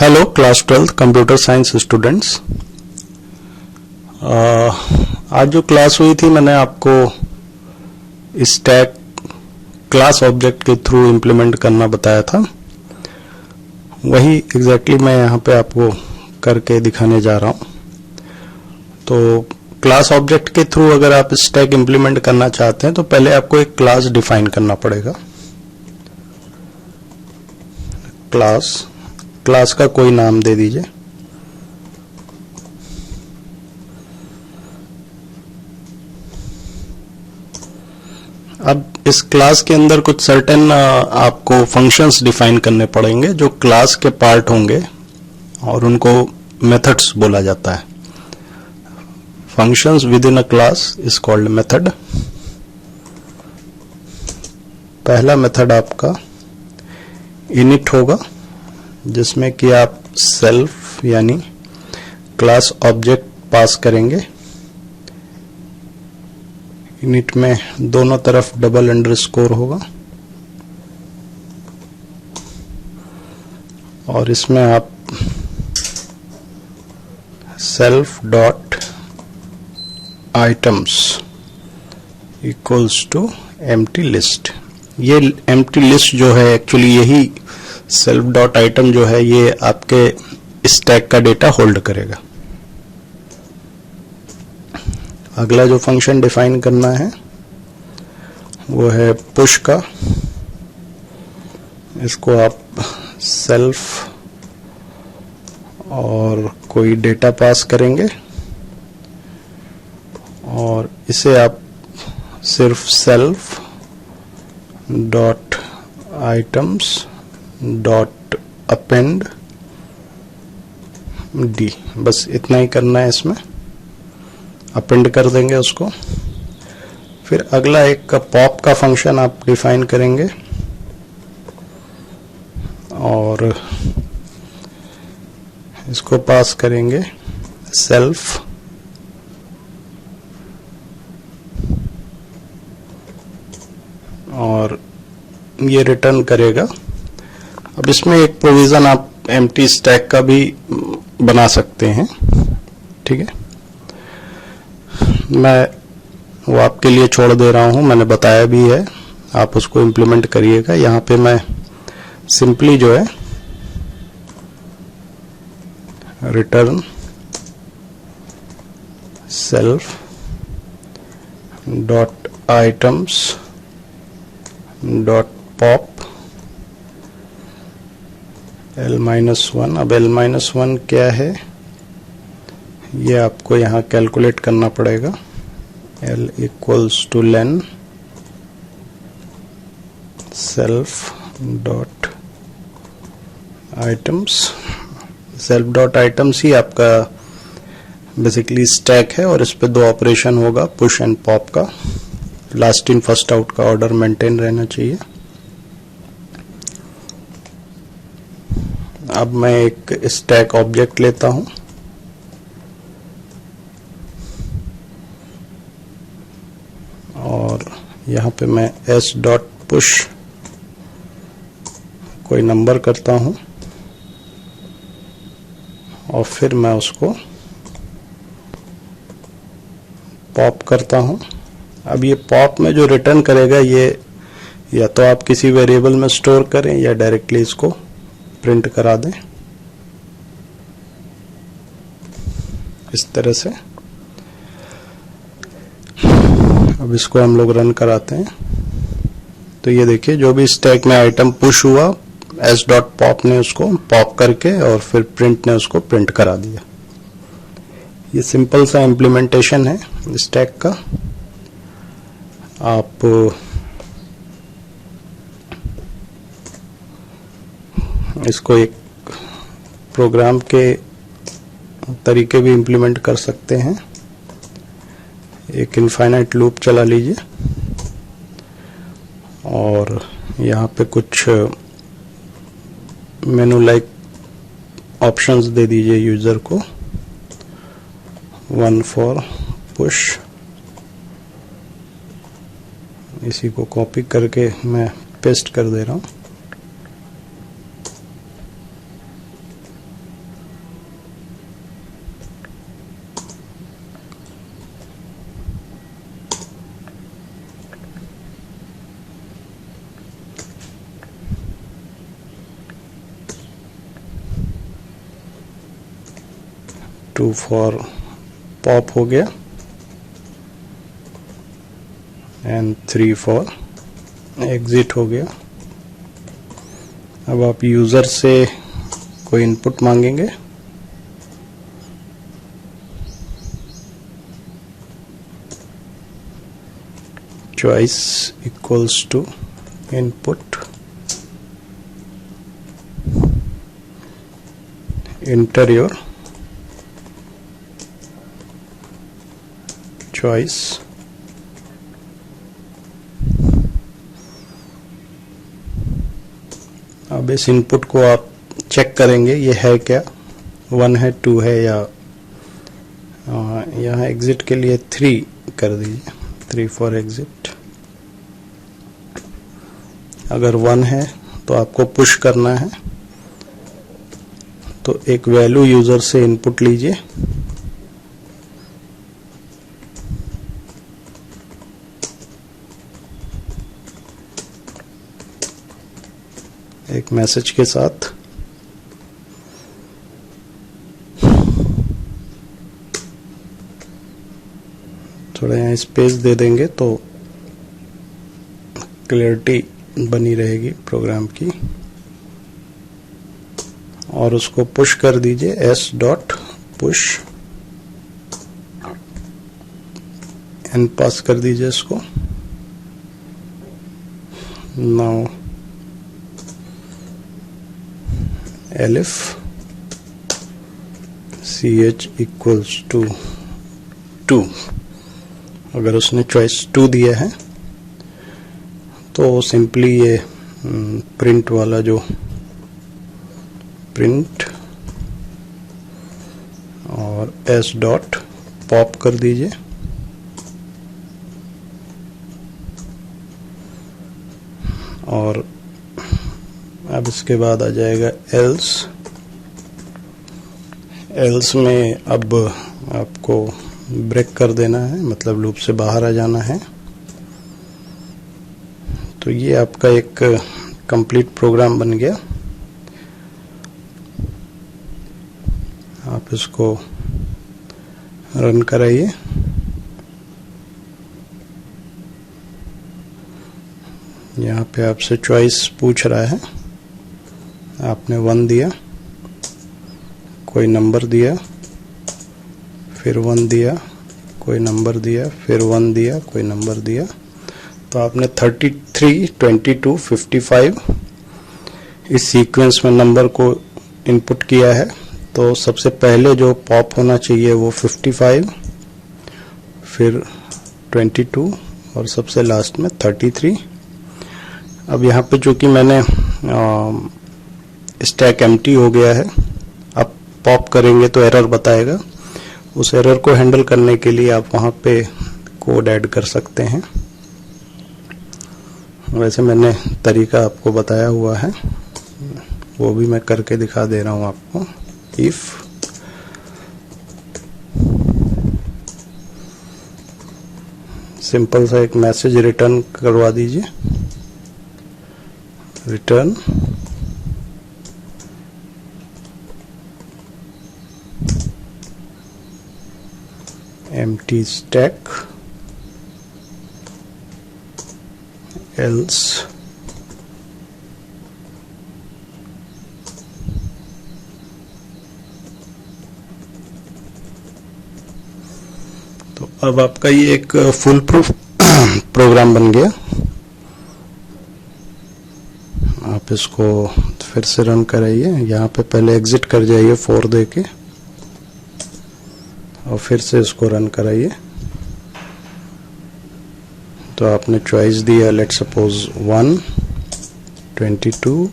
Hello class 12 computer science students. आज जो class हुई थी मैंने आपको स्टैक क्लास ऑब्जेक्ट के थ्रू इम्प्लीमेंट करना बताया था। वही एग्जैक्टली मैं यहाँ पे आपको करके दिखाने जा रहा हूँ। तो क्लास ऑब्जेक्ट के थ्रू अगर आप स्टैक इम्प्लीमेंट करना चाहते हैं तो पहले आपको एक क्लास डिफाइन करना पड़ेगा। क्लास का कोई नाम दे दीजिए। अब इस क्लास के अंदर कुछ सर्टेन आपको फंक्शंस डिफाइन करने पड़ेंगे जो क्लास के पार्ट होंगे और उनको मेथड्स बोला जाता है। Functions with in a class is called method. पहला मेथड आपका इनिट होगा जिसमें कि आप सेल्फ यानी क्लास ऑब्जेक्ट पास करेंगे। इनिट में दोनों तरफ डबल अंडरस्कोर होगा और इसमें आप self dot items equals to empty list. ये एम्प्टी लिस्ट जो है एक्चुअली यही सेल्फ डॉट आइटम जो है ये आपके स्टैक का डेटा होल्ड करेगा। अगला जो फंक्शन डिफाइन करना है वो है पुश का। इसको आप सेल्फ और कोई डेटा पास करेंगे और इसे आप सिर्फ self dot items dot append D, बस इतना ही करना है। इसमें अपेंड कर देंगे उसको। फिर अगला एक पॉप का फंक्शन आप डिफाइन करेंगे और इसको पास करेंगे सेल्फ और ये रिटर्न करेगा। अब इसमें एक प्रोविजन आप एम्प्टी स्टैक का भी बना सकते हैं, ठीक है। मैं वो आपके लिए छोड़ दे रहा हूं, मैंने बताया भी है, आप उसको इम्प्लीमेंट करिएगा। यहाँ पे मैं सिंपली जो है return self dot items dot pop L-1। अब L-1 क्या है ये आपको यहाँ कैलकुलेट करना पड़ेगा। L equals to len self dot items. Self dot items ही आपका बेसिकली स्टैक है और इस पे दो ऑपरेशन होगा, पुश एंड पॉप का। लास्ट इन फर्स्ट आउट का ऑर्डर मेंटेन रहना चाहिए। अब मैं एक स्टैक ऑब्जेक्ट लेता हूं और यहां पे मैं s डॉट पुश कोई नंबर करता हूं और फिर मैं उसको पॉप करता हूं। अब ये पॉप में जो रिटर्न करेगा ये या तो आप किसी वेरिएबल में स्टोर करें या डायरेक्टली इसको प्रिंट करा दें इस तरह से। अब इसको हम लोग रन कराते हैं तो ये देखिए जो भी स्टैक में आइटम पुश हुआ s डॉट पॉप ने उसको पॉप करके और फिर प्रिंट ने उसको प्रिंट करा दिया। ये सिंपल सा इम्प्लीमेंटेशन है स्टैक का। आप इसको एक प्रोग्राम के तरीके भी इम्प्लीमेंट कर सकते हैं। एक इनफाइनाइट लूप चला लीजिए और यहाँ पे कुछ मेनू लाइक ऑप्शंस दे दीजिए यूजर को। 1 फॉर पुश, इसी को कॉपी करके मैं पेस्ट कर दे रहा हूँ। 2 फॉर पॉप हो गया एंड 3 फॉर एग्जिट हो गया। अब आप यूजर से कोई इनपुट मांगेंगे, choice equals to input, enter your choice, अब इस इनपुट को आप चेक करेंगे ये है क्या, 1 है, 2 है, या यहाँ एग्जिट के लिए 3 कर दीजिए, 3 फॉर एग्जिट। अगर 1 है तो आपको पुश करना है, तो एक वैल्यू यूजर से इनपुट लीजिए, एक मैसेज के साथ, थोड़ा यहाँ स्पेस दे देंगे तो क्लियरिटी बनी रहेगी प्रोग्राम की, और उसको पुश कर दीजिए s.push, एन पास कर दीजिए इसको। Now elif ch equals to 2, अगर उसने चॉइस 2 दिया है तो सिंपली ये प्रिंट वाला जो प्रिंट और s डॉट पॉप कर दीजिए, और अब इसके बाद आ जाएगा एल्स में अब आपको ब्रेक कर देना है, मतलब लूप से बाहर आ जाना है। तो ये आपका एक कंप्लीट प्रोग्राम बन गया। आप इसको रन कराइए। यहाँ पे आपसे चॉइस पूछ रहा है, आपने 1 दिया, कोई नंबर दिया, फिर 1 दिया, कोई नंबर दिया, फिर 1 दिया, कोई नंबर दिया, तो आपने 33, 22, 55 इस सीक्वेंस में नंबर को इनपुट किया है। तो सबसे पहले जो पॉप होना चाहिए वो 55, फिर 22 और सबसे लास्ट में 33। अब यहाँ पे चूंकि मैंने स्टैक एम्प्टी हो गया है, अब पॉप करेंगे तो एरर बताएगा। उस एरर को हैंडल करने के लिए आप वहाँ पे कोड ऐड कर सकते हैं। वैसे मैंने तरीका आपको बताया हुआ है, वो भी मैं करके दिखा दे रहा हूँ आपको। इफ सिंपल सा एक मैसेज रिटर्न करवा दीजिए, रिटर्न empty stack else तो अब आपका ये एक फुल प्रूफ प्रोग्राम बन गया। आप इसको फिर से रन कराइए। यहाँ पे पहले एग्जिट कर जाइए 4 दे के, और फिर से इसको रन कराइए। तो आपने चॉइस दिया, लेट सपोज 1, 22,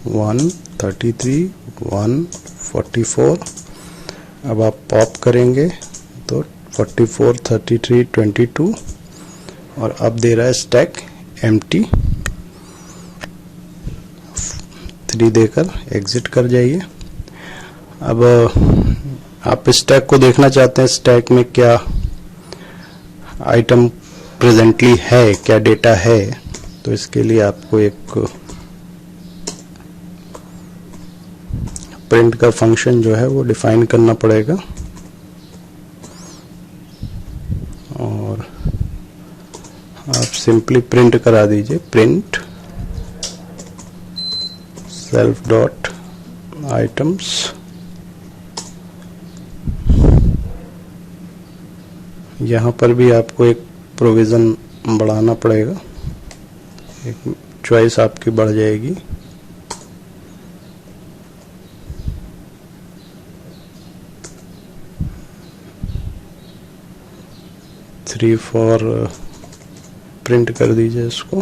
1, 33, 1, 44। अब आप पॉप करेंगे तो 44, 33, 22, और अब दे रहा है स्टैक एम्प्टी। 3 देकर एग्जिट कर जाइए। अब आप स्टैक को देखना चाहते हैं, स्टैक में क्या आइटम प्रेजेंटली है, क्या डेटा है। तो इसके लिए आपको एक प्रिंट का फंक्शन जो है वो डिफाइन करना पड़ेगा। सिंपली प्रिंट करा दीजिए, प्रिंट सेल्फ डॉट आइटम्स। यहाँ पर भी आपको एक प्रोविजन बढ़ाना पड़ेगा, एक चॉइस आपकी बढ़ जाएगी। थ्री फॉर प्रिंट कर दीजिए इसको,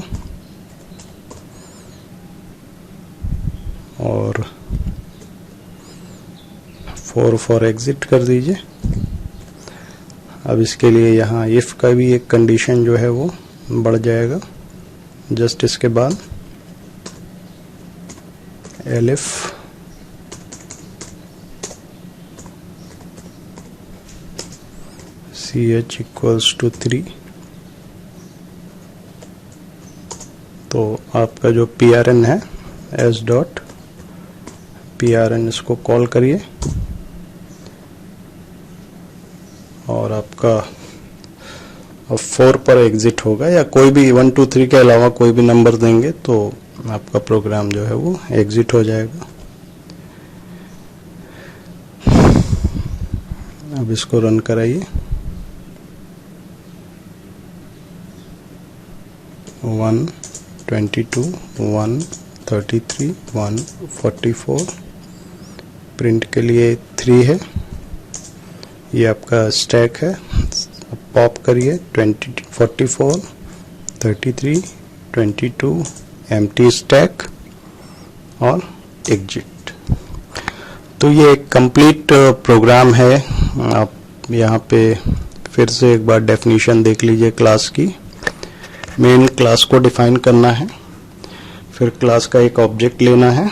और 4 फॉर एग्जिट कर दीजिए। अब इसके लिए यहाँ इफ का भी एक कंडीशन जो है वो बढ़ जाएगा। जस्ट इसके बाद एलिफ ch इक्वल्स टू 3, तो आपका जो PRN है s डॉट PRN इसको कॉल करिए, और आपका अब 4 पर एग्जिट होगा, या कोई भी 1 2 3 के अलावा कोई भी नंबर देंगे तो आपका प्रोग्राम जो है वो एग्जिट हो जाएगा। अब इसको रन कराइए। 122 133 144 प्रिंट के लिए 3 है, ये आपका स्टैक है। पॉप करिए 20 44 33 22 एम्प्टी स्टैक और एग्जिट। तो ये एक कंप्लीट प्रोग्राम है। आप यहाँ पे फिर से एक बार डेफिनेशन देख लीजिए क्लास की। मेन क्लास को डिफाइन करना है, फिर क्लास का एक ऑब्जेक्ट लेना है,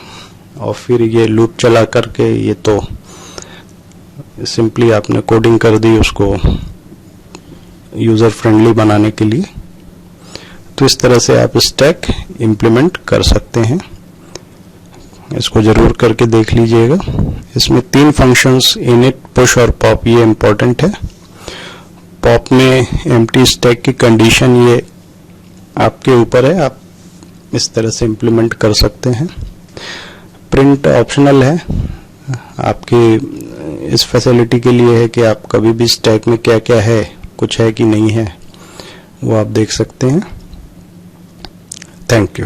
और फिर ये लूप चला करके, ये तो सिंपली आपने कोडिंग कर दी उसको यूजर फ्रेंडली बनाने के लिए। तो इस तरह से आप स्टैक इंप्लीमेंट कर सकते हैं। इसको जरूर करके देख लीजिएगा। इसमें 3 फंक्शंस इनिट, पुश और पॉप, ये इंपॉर्टेंट है। पॉप में एम्प्टी स्टैक की कंडीशन ये आपके ऊपर है, आप इस तरह से इंप्लीमेंट कर सकते हैं। प्रिंट ऑप्शनल है, आपकी इस फैसिलिटी के लिए है कि आप कभी भी स्टैक में क्या क्या है, कुछ है कि नहीं है, वो आप देख सकते हैं। Thank you.